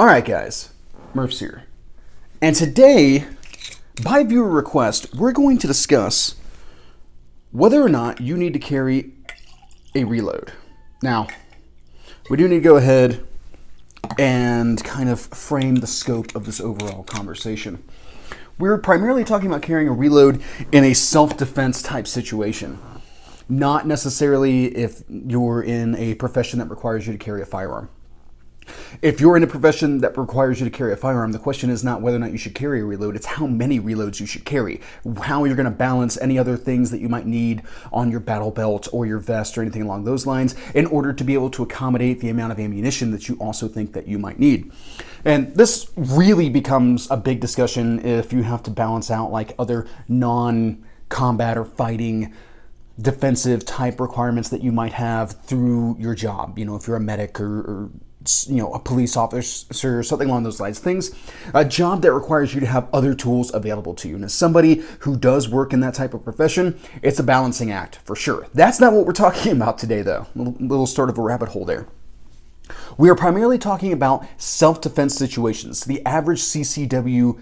Alright guys, Murph's here. And today, by viewer request, we're going to discuss whether or not you need to carry a reload. Now, we do need to go ahead and kind of frame the scope of this overall conversation. We're primarily talking about carrying a reload in a self-defense type situation. Not necessarily if you're in a profession that requires you to carry a firearm. If you're in a profession that requires you to carry a firearm, the question is not whether or not you should carry a reload, it's how many reloads you should carry. How you're going to balance any other things that you might need on your battle belt or your vest or anything along those lines in order to be able to accommodate the amount of ammunition that you also think that you might need. And this really becomes a big discussion if you have to balance out like other non-combat or fighting defensive type requirements that you might have through your job. You know, if you're a medic or a police officer or something along those lines. A job that requires you to have other tools available to you. And as somebody who does work in that type of profession, it's a balancing act for sure. That's not what we're talking about today though. Little sort of a rabbit hole there. We are primarily talking about self-defense situations. The average CCW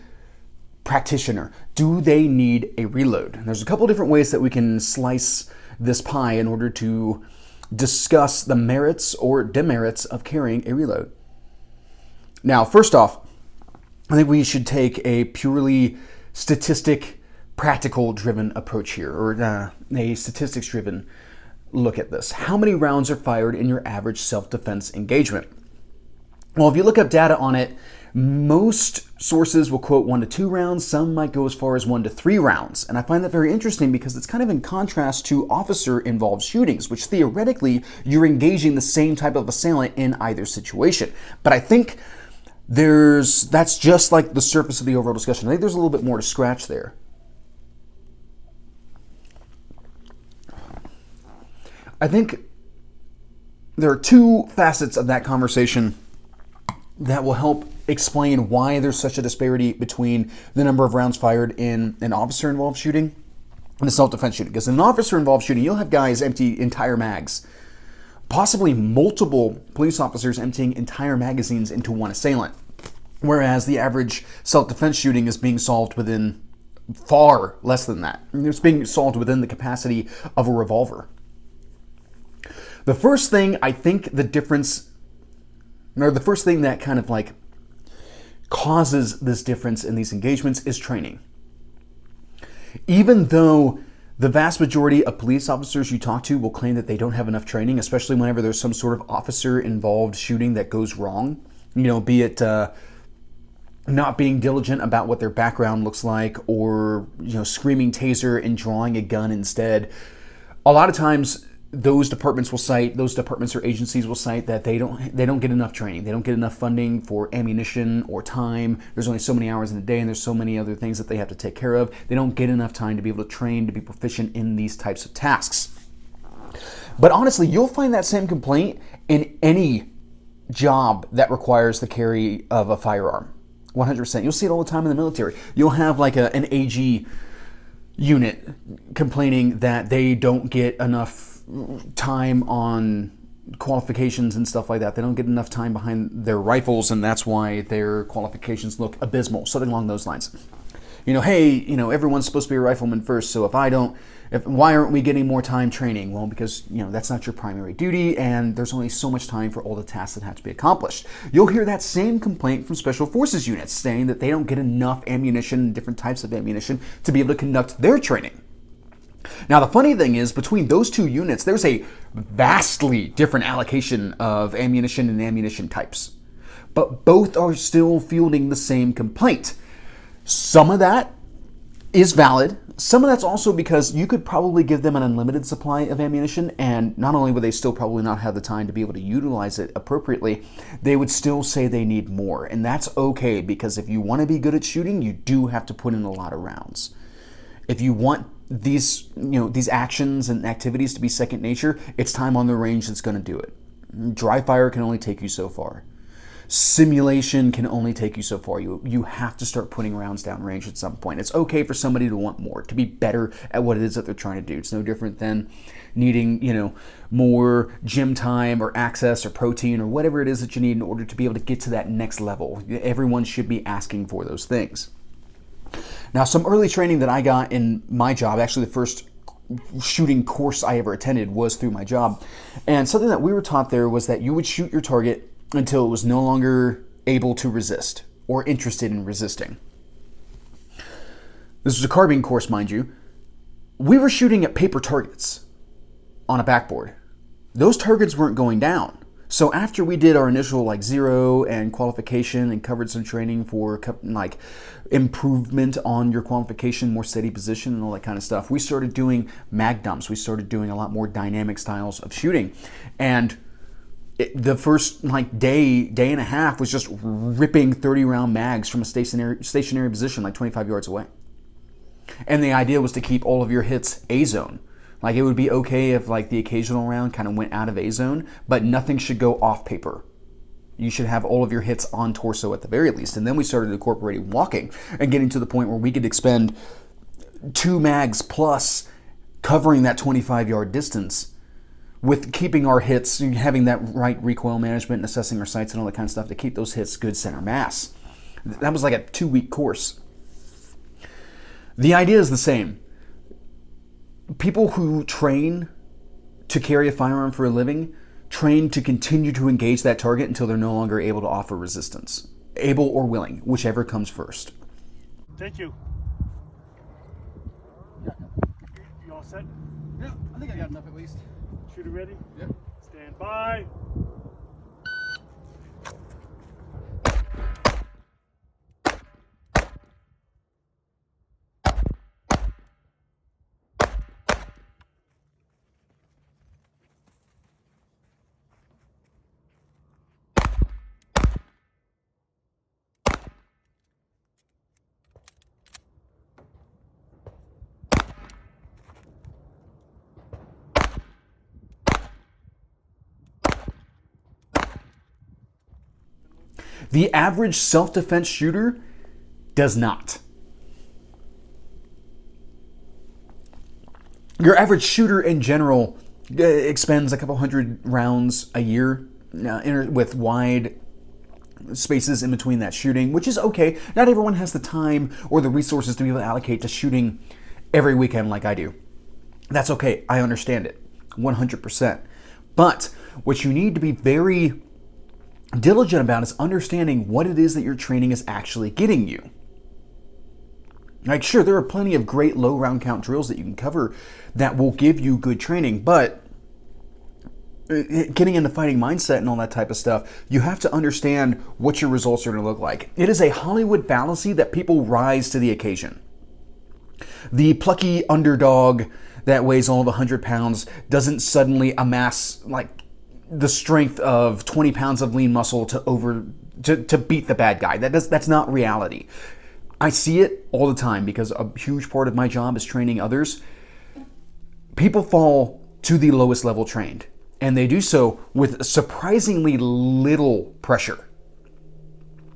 practitioner, do they need a reload? And there's a couple different ways that we can slice this pie in order to discuss the merits or demerits of carrying a reload. Now, first off, I think we should take a purely statistic, practical-driven approach here, or a statistics-driven look at this. How many rounds are fired in your average self-defense engagement? Well, if you look up data on it, most sources will quote 1 to 2 rounds. Some might go as far as 1 to 3 rounds. And I find that very interesting because it's kind of in contrast to officer-involved shootings, which theoretically you're engaging the same type of assailant in either situation. But I think that's just like the surface of the overall discussion. I think there's a little bit more to scratch there. I think there are two facets of that conversation that will help explain why there's such a disparity between the number of rounds fired in an officer-involved shooting and a self-defense shooting. Because in an officer-involved shooting, you'll have guys empty entire mags, possibly multiple police officers emptying entire magazines into one assailant, whereas the average self-defense shooting is being solved within far less than that. It's being solved within the capacity of a revolver. The first thing I think the first thing that kind of like causes this difference in these engagements is training. Even though the vast majority of police officers you talk to will claim that they don't have enough training, especially whenever there's some sort of officer-involved shooting that goes wrong, be it not being diligent about what their background looks like or, screaming taser and drawing a gun instead. A lot of times, those departments or agencies will cite that they don't get enough training. They don't get enough funding for ammunition or time. There's only so many hours in a day and there's so many other things that they have to take care of. They don't get enough time to be able to train, to be proficient in these types of tasks. But honestly, you'll find that same complaint in any job that requires the carry of a firearm. 100%. You'll see it all the time in the military. You'll have like an AG unit complaining that they don't get enough time on qualifications and stuff like that. They don't get enough time behind their rifles, and that's why their qualifications look abysmal, something along those lines. Everyone's supposed to be a rifleman first, so why aren't we getting more time training? Well, because, that's not your primary duty, and there's only so much time for all the tasks that have to be accomplished. You'll hear that same complaint from special forces units saying that they don't get enough ammunition, different types of ammunition, to be able to conduct their training. Now, the funny thing is, between those two units, there's a vastly different allocation of ammunition and ammunition types. But both are still fielding the same complaint. Some of that is valid. Some of that's also because you could probably give them an unlimited supply of ammunition, and not only would they still probably not have the time to be able to utilize it appropriately, they would still say they need more. And that's okay, because if you want to be good at shooting, you do have to put in a lot of rounds. If you want these actions and activities to be second nature, it's time on the range that's going to do it. Dry fire can only take you so far. Simulation can only take you so far. You have to start putting rounds down range at some point. It's okay for somebody to want more, to be better at what it is that they're trying to do. It's no different than needing, more gym time or access or protein or whatever it is that you need in order to be able to get to that next level. Everyone should be asking for those things. Now, some early training that I got in my job, actually the first shooting course I ever attended was through my job. And something that we were taught there was that you would shoot your target until it was no longer able to resist or interested in resisting. This was a carbine course, mind you. We were shooting at paper targets on a backboard. Those targets weren't going down. So after we did our initial zero and qualification and covered some training for improvement on your qualification, more steady position and all that kind of stuff, we started doing mag dumps. We started doing a lot more dynamic styles of shooting. And the first day and a half was just ripping 30-round mags from a stationary position 25 yards away. And the idea was to keep all of your hits A-zone. It would be okay if the occasional round kind of went out of A-zone, but nothing should go off paper. You should have all of your hits on torso at the very least. And then we started incorporating walking and getting to the point where we could expend 2 mags plus covering that 25-yard distance with keeping our hits, having that right recoil management and assessing our sights and all that kind of stuff to keep those hits good center mass. That was like a 2-week course. The idea is the same. People who train to carry a firearm for a living train to continue to engage that target until they're no longer able to offer resistance. Able or willing, whichever comes first. Thank you. You all set? Yeah, I think I got enough at least. Shooter ready? Yep. Stand by. The average self-defense shooter does not. Your average shooter in general expends a couple hundred rounds a year with wide spaces in between that shooting, which is okay. Not everyone has the time or the resources to be able to allocate to shooting every weekend like I do. That's okay. I understand it 100%. But what you need to be very diligent about is understanding what it is that your training is actually getting you. Sure, there are plenty of great low round count drills that you can cover that will give you good training, but getting into fighting mindset and all that type of stuff, you have to understand what your results are going to look like. It is a Hollywood fallacy that people rise to the occasion. The plucky underdog that weighs all of 100 pounds doesn't suddenly amass the strength of 20 pounds of lean muscle to beat the bad guy. That's not reality. I see it all the time because a huge part of my job is training others. People fall to the lowest level trained, and they do so with surprisingly little pressure.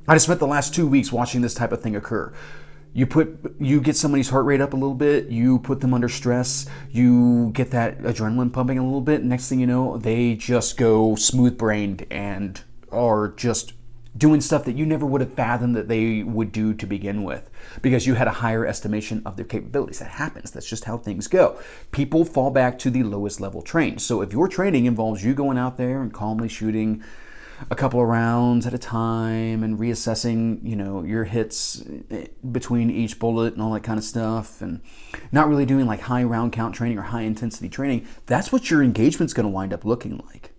I just spent the last 2 weeks watching this type of thing occur. You get somebody's heart rate up a little bit, you put them under stress, you get that adrenaline pumping a little bit, next thing you know, they just go smooth-brained and are just doing stuff that you never would have fathomed that they would do to begin with because you had a higher estimation of their capabilities. That happens. That's just how things go. People fall back to the lowest level trained. So if your training involves you going out there and calmly shooting a couple of rounds at a time and reassessing, your hits between each bullet and all that kind of stuff, and not really doing high round count training or high intensity training, that's what your engagement's going to wind up looking like.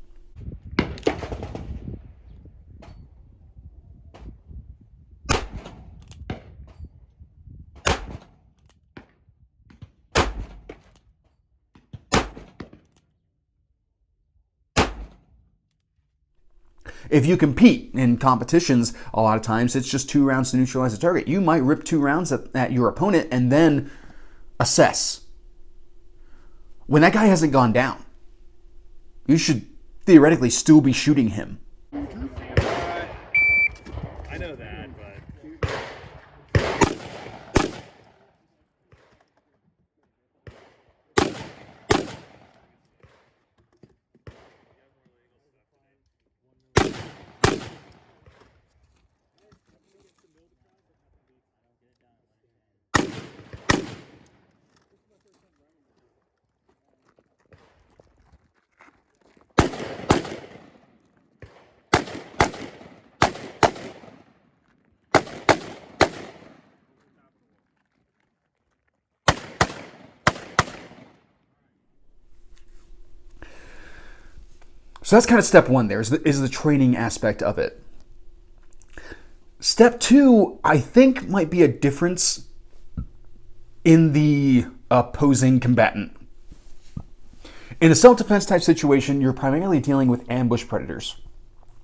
If you compete in competitions, a lot of times it's just 2 rounds to neutralize the target. You might rip 2 rounds at your opponent and then assess. When that guy hasn't gone down, you should theoretically still be shooting him. So that's kind of step one there, is the training aspect of it. Step two, I think, might be a difference in the opposing combatant. In a self-defense type situation, you're primarily dealing with ambush predators,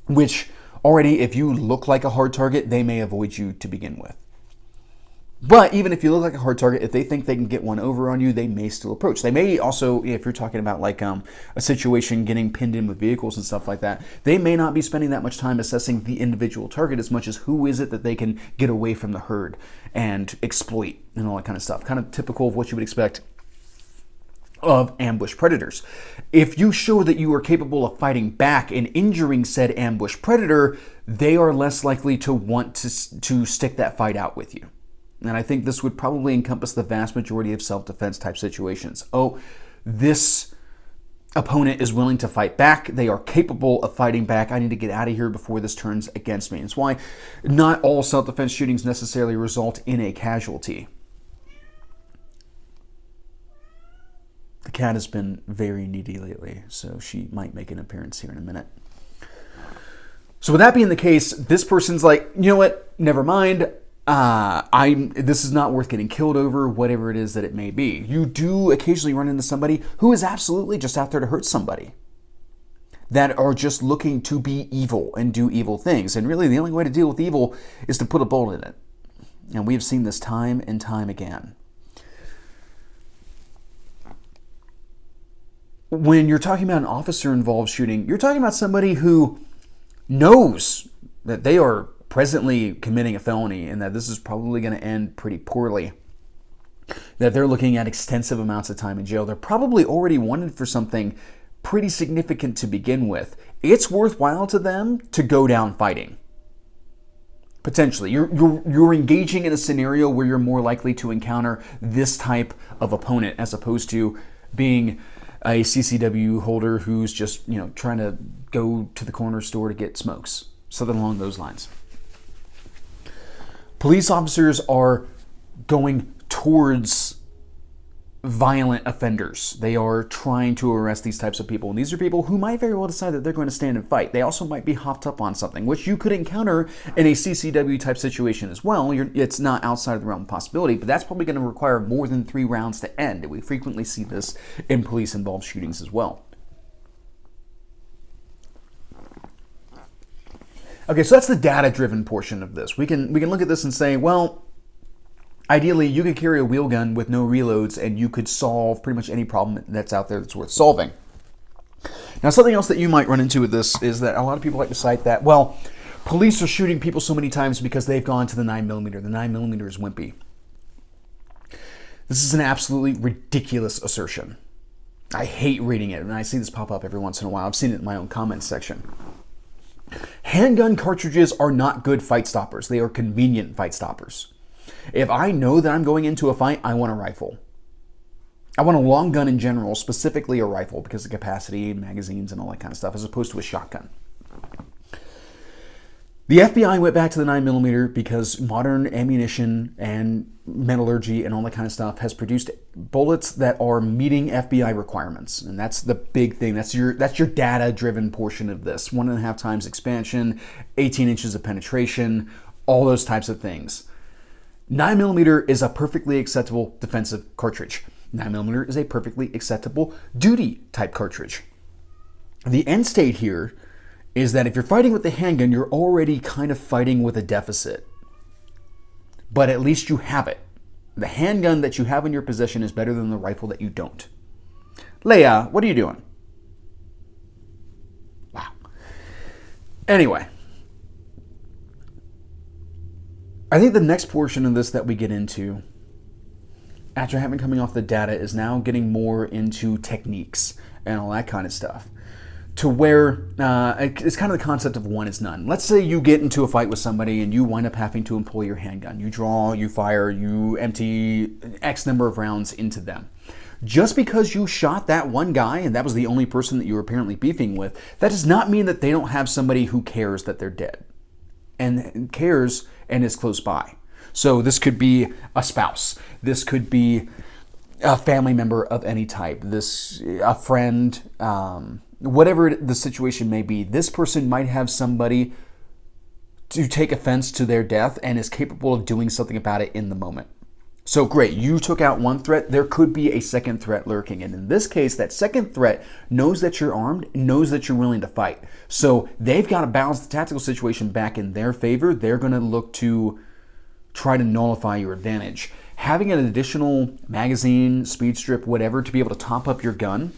which already, if you look like a hard target, they may avoid you to begin with. But even if you look like a hard target, if they think they can get one over on you, they may still approach. They may also, if you're talking about like a situation getting pinned in with vehicles and stuff like that, they may not be spending that much time assessing the individual target as much as who is it that they can get away from the herd and exploit and all that kind of stuff. Kind of typical of what you would expect of ambush predators. If you show that you are capable of fighting back and injuring said ambush predator, they are less likely to want to stick that fight out with you. And I think this would probably encompass the vast majority of self-defense type situations. Oh, this opponent is willing to fight back. They are capable of fighting back. I need to get out of here before this turns against me. That's why not all self-defense shootings necessarily result in a casualty. The cat has been very needy lately, so she might make an appearance here in a minute. So with that being the case, this person's like, you know what? Never mind. This is not worth getting killed over, whatever it is that it may be. You do occasionally run into somebody who is absolutely just out there to hurt somebody, that are just looking to be evil and do evil things. And really the only way to deal with evil is to put a bullet in it. And we've seen this time and time again. When you're talking about an officer-involved shooting, you're talking about somebody who knows that they are presently committing a felony and that this is probably going to end pretty poorly, that they're looking at extensive amounts of time in jail. They're probably already wanted for something pretty significant to begin with. It's worthwhile to them to go down fighting. Potentially. You're engaging in a scenario where you're more likely to encounter this type of opponent as opposed to being a CCW holder who's just, trying to go to the corner store to get smokes. Something along those lines. Police officers are going towards violent offenders. They are trying to arrest these types of people. And these are people who might very well decide that they're going to stand and fight. They also might be hopped up on something, which you could encounter in a CCW type situation as well. It's not outside of the realm of possibility, but that's probably going to require more than 3 rounds to end. We frequently see this in police-involved shootings as well. Okay, so that's the data-driven portion of this. We can look at this and say, well, ideally, you could carry a wheel gun with no reloads and you could solve pretty much any problem that's out there that's worth solving. Now, something else that you might run into with this is that a lot of people like to cite that, well, police are shooting people so many times because they've gone to the 9mm. The 9mm is wimpy. This is an absolutely ridiculous assertion. I hate reading it, and I see this pop up every once in a while. I've seen it in my own comments section. Handgun cartridges are not good fight stoppers. They are convenient fight stoppers. If I know that I'm going into a fight, I want a rifle. I want a long gun in general, specifically a rifle, because of capacity, magazines, and all that kind of stuff, as opposed to a shotgun. The FBI went back to the 9mm because modern ammunition and metallurgy and all that kind of stuff has produced bullets that are meeting FBI requirements. And that's the big thing. That's your data-driven portion of this. 1.5 times expansion, 18 inches of penetration, all those types of things. 9mm is a perfectly acceptable defensive cartridge. 9mm is a perfectly acceptable duty type cartridge. The end state here is that if you're fighting with the handgun, you're already kind of fighting with a deficit. But at least you have it. The handgun that you have in your possession is better than the rifle that you don't. Leia, what are you doing? Wow. Anyway. I think the next portion of this that we get into, after having coming off the data, is now getting more into techniques and all that kind of stuff. To where it's kind of the concept of one is none. Let's say you get into a fight with somebody and you wind up having to employ your handgun. You draw, you fire, you empty X number of rounds into them. Just because you shot that one guy and that was the only person that you were apparently beefing with, that does not mean that they don't have somebody who cares that they're dead and cares and is close by. So this could be a spouse. This could be a family member of any type. A friend, whatever the situation may be, this person might have somebody to take offense to their death and is capable of doing something about it in the moment. So great, you took out one threat, there could be a second threat lurking. And in this case, that second threat knows that you're armed, knows that you're willing to fight. So they've got to balance the tactical situation back in their favor. They're going to look to try to nullify your advantage. Having an additional magazine, speed strip, whatever, to be able to top up your gun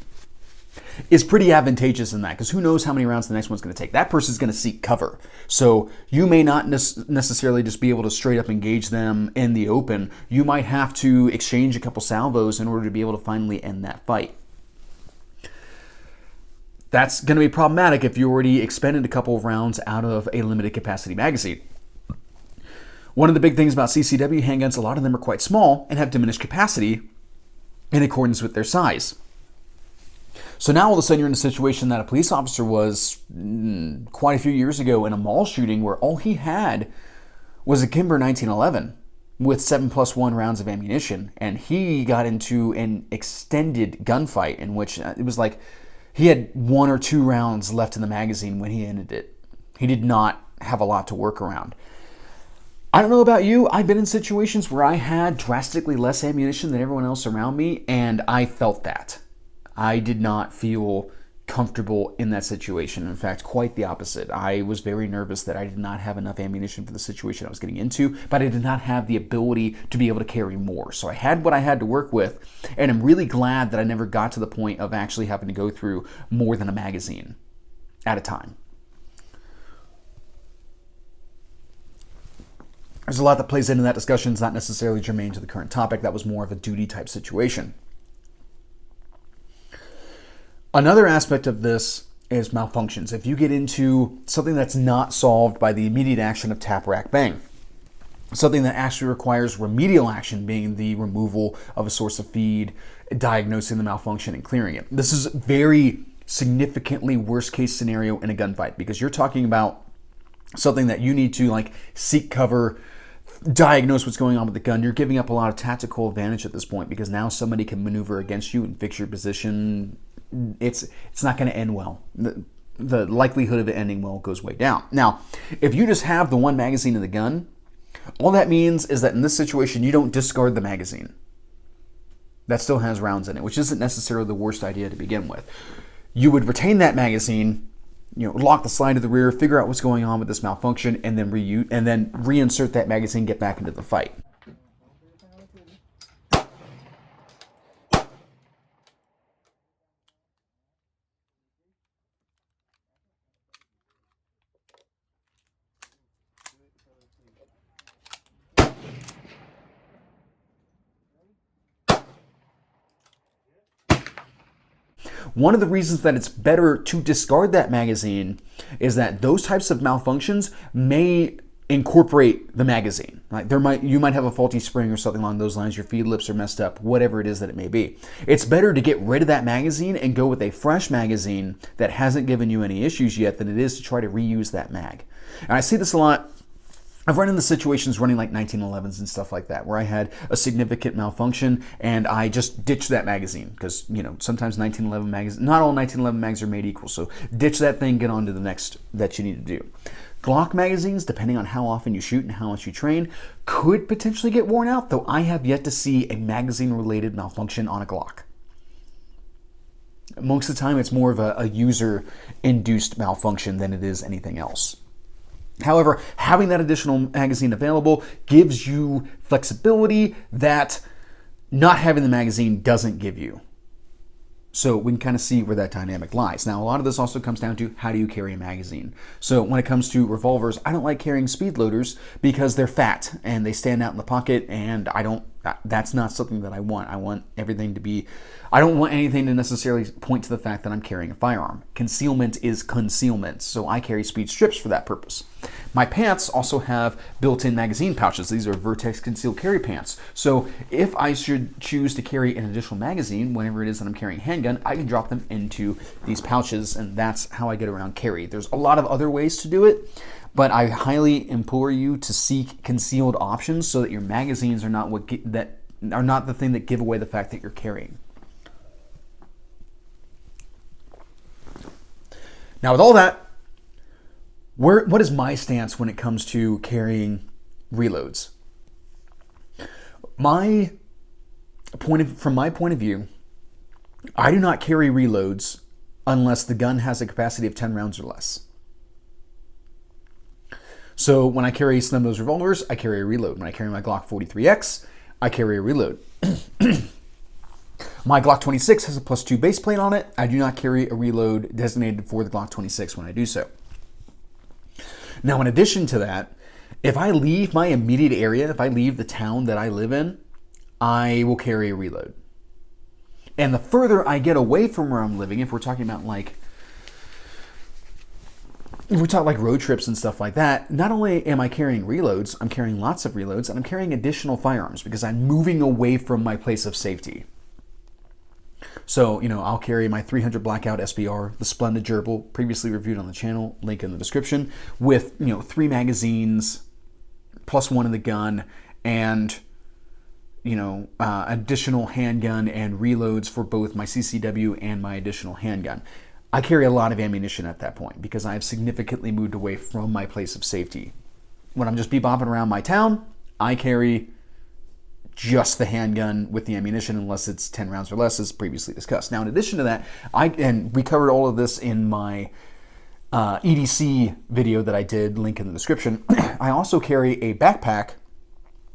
is pretty advantageous in that, because who knows how many rounds the next one's going to take. That person's going to seek cover. So you may not necessarily just be able to straight up engage them in the open. You might have to exchange a couple salvos in order to be able to finally end that fight. That's going to be problematic if you already expended a couple of rounds out of a limited capacity magazine. One of the big things about CCW handguns, a lot of them are quite small and have diminished capacity in accordance with their size. So now all of a sudden you're in a situation that a police officer was quite a few years ago in a mall shooting where all he had was a Kimber 1911 with 7+1 rounds of ammunition. And he got into an extended gunfight in which it was like he had 1 or 2 rounds left in the magazine when he ended it. He did not have a lot to work around. I don't know about you, I've been in situations where I had drastically less ammunition than everyone else around me, and I felt that. I did not feel comfortable in that situation. In fact, quite the opposite. I was very nervous that I did not have enough ammunition for the situation I was getting into, but I did not have the ability to be able to carry more. So I had what I had to work with, and I'm really glad that I never got to the point of actually having to go through more than a magazine at a time. There's a lot that plays into that discussion. It's not necessarily germane to the current topic. That was more of a duty type situation. Another aspect of this is malfunctions. If you get into something that's not solved by the immediate action of tap, rack, bang, something that actually requires remedial action, being the removal of a source of feed, diagnosing the malfunction, and clearing it. This is very significantly worst case scenario in a gunfight, because you're talking about something that you need to seek cover, diagnose what's going on with the gun. You're giving up a lot of tactical advantage at this point, because now somebody can maneuver against you and fix your position. It's not going to end well. The likelihood of it ending well goes way down. Now, if you just have the one magazine in the gun, all that means is that in this situation, you don't discard the magazine. That still has rounds in it, which isn't necessarily the worst idea to begin with. You would retain that magazine, lock the slide to the rear, figure out what's going on with this malfunction, and then reinsert that magazine, get back into the fight. One of the reasons that it's better to discard that magazine is that those types of malfunctions may incorporate the magazine. You might have a faulty spring or something along those lines, your feed lips are messed up, whatever it is that it may be. It's better to get rid of that magazine and go with a fresh magazine that hasn't given you any issues yet than it is to try to reuse that mag. And I see this a lot. I've run into situations running 1911s and stuff like that, where I had a significant malfunction and I just ditched that magazine, because sometimes 1911 mags, not all 1911 mags are made equal. So ditch that thing, get on to the next that you need to do. Glock magazines, depending on how often you shoot and how much you train, could potentially get worn out, though I have yet to see a magazine-related malfunction on a Glock. Most of the time, it's more of a user-induced malfunction than it is anything else. However, having that additional magazine available gives you flexibility that not having the magazine doesn't give you. So we can kind of see where that dynamic lies. Now, a lot of this also comes down to how do you carry a magazine. So when it comes to revolvers, I don't like carrying speed loaders because they're fat and they stand out in the pocket, and that's not something that I want. I don't want anything to necessarily point to the fact that I'm carrying a firearm. Concealment is concealment, so I carry speed strips for that purpose. My pants also have built-in magazine pouches. These are Vertex concealed carry pants. So if I should choose to carry an additional magazine whenever it is that I'm carrying a handgun, I can drop them into these pouches, and that's how I get around carry. There's a lot of other ways to do it, but I highly implore you to seek concealed options so that your magazines are not the thing that give away the fact that you're carrying. Now, with all that, what is my stance when it comes to carrying reloads? From my point of view, I do not carry reloads unless the gun has a capacity of 10 rounds or less. So when I carry some of those revolvers, I carry a reload. When I carry my Glock 43X, I carry a reload. My Glock 26 has a +2 base plate on it. I do not carry a reload designated for the Glock 26 when I do so. Now, in addition to that, if I leave my immediate area, if I leave the town that I live in, I will carry a reload. And the further I get away from where I'm living, if we're talking about road trips and stuff like that, not only am I carrying reloads, I'm carrying lots of reloads, and I'm carrying additional firearms because I'm moving away from my place of safety. So, I'll carry my 300 Blackout SBR, the Splenda Gerbil, previously reviewed on the channel, link in the description, with, 3 magazines, +1 in the gun, and, additional handgun and reloads for both my CCW and my additional handgun. I carry a lot of ammunition at that point because I've significantly moved away from my place of safety. When I'm just bebopping around my town, I carry just the handgun with the ammunition unless it's 10 rounds or less, as previously discussed. Now, in addition to that, and we covered all of this in my EDC video that I did, link in the description, I also carry a backpack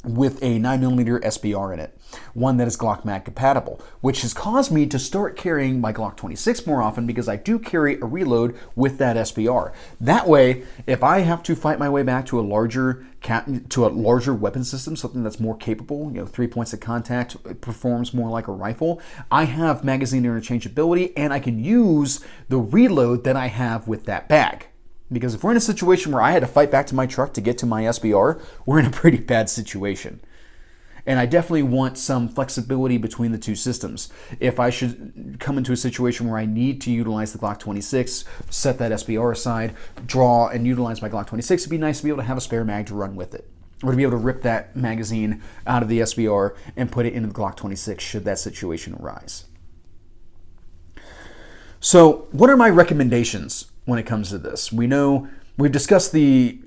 with a 9mm SBR in it, one that is Glock Mag compatible, which has caused me to start carrying my Glock 26 more often because I do carry a reload with that SBR. That way, if I have to fight my way back to a larger weapon system, something that's more capable, 3 points of contact, it performs more like a rifle, I have magazine interchangeability and I can use the reload that I have with that bag. Because if we're in a situation where I had to fight back to my truck to get to my SBR, we're in a pretty bad situation. And I definitely want some flexibility between the two systems. If I should come into a situation where I need to utilize the Glock 26, set that SBR aside, draw and utilize my Glock 26, it'd be nice to be able to have a spare mag to run with it. Or to be able to rip that magazine out of the SBR and put it into the Glock 26 should that situation arise. So what are my recommendations when it comes to this? We know we've discussed the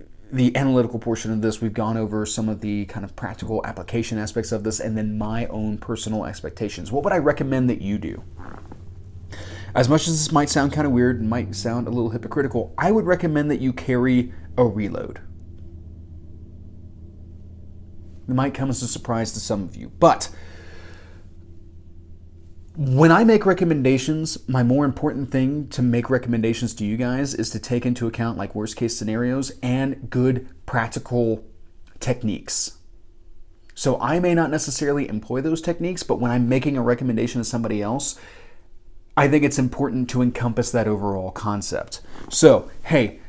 analytical portion of this. We've gone over some of the kind of practical application aspects of this and then my own personal expectations. What would I recommend that you do? As much as this might sound kind of weird and might sound a little hypocritical, I would recommend that you carry a reload. It might come as a surprise to some of you, but when I make recommendations, my more important thing to make recommendations to you guys is to take into account like worst case scenarios and good practical techniques. So I may not necessarily employ those techniques, but when I'm making a recommendation to somebody else, I think it's important to encompass that overall concept. So, hey,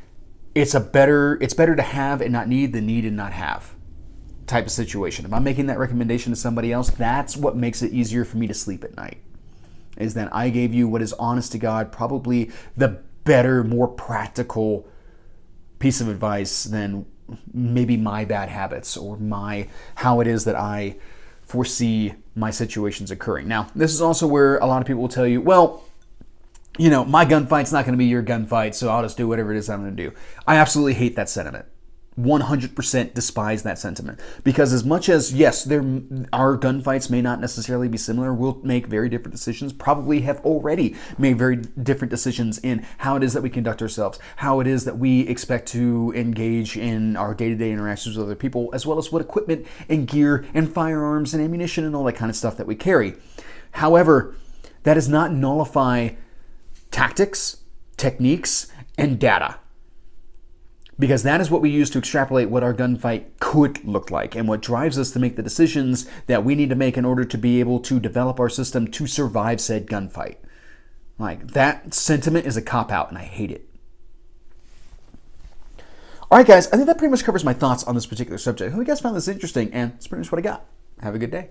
it's better to have and not need than need and not have type of situation. If I'm making that recommendation to somebody else, that's what makes it easier for me to sleep at night. Is that I gave you what is honest to God, probably the better, more practical piece of advice than maybe my bad habits or how it is that I foresee my situations occurring. Now, this is also where a lot of people will tell you, well, my gunfight's not going to be your gunfight, so I'll just do whatever it is I'm going to do. I absolutely hate that sentiment. 100% despise that sentiment, because as much as yes, our gunfights may not necessarily be similar, we'll make very different decisions, probably have already made very different decisions in how it is that we conduct ourselves, how it is that we expect to engage in our day-to-day interactions with other people, as well as what equipment and gear and firearms and ammunition and all that kind of stuff that we carry. However, that does not nullify tactics, techniques, and data. Because that is what we use to extrapolate what our gunfight could look like and what drives us to make the decisions that we need to make in order to be able to develop our system to survive said gunfight. Like, that sentiment is a cop-out and I hate it. All right, guys, I think that pretty much covers my thoughts on this particular subject. I hope you guys found this interesting, and that's pretty much what I got. Have a good day.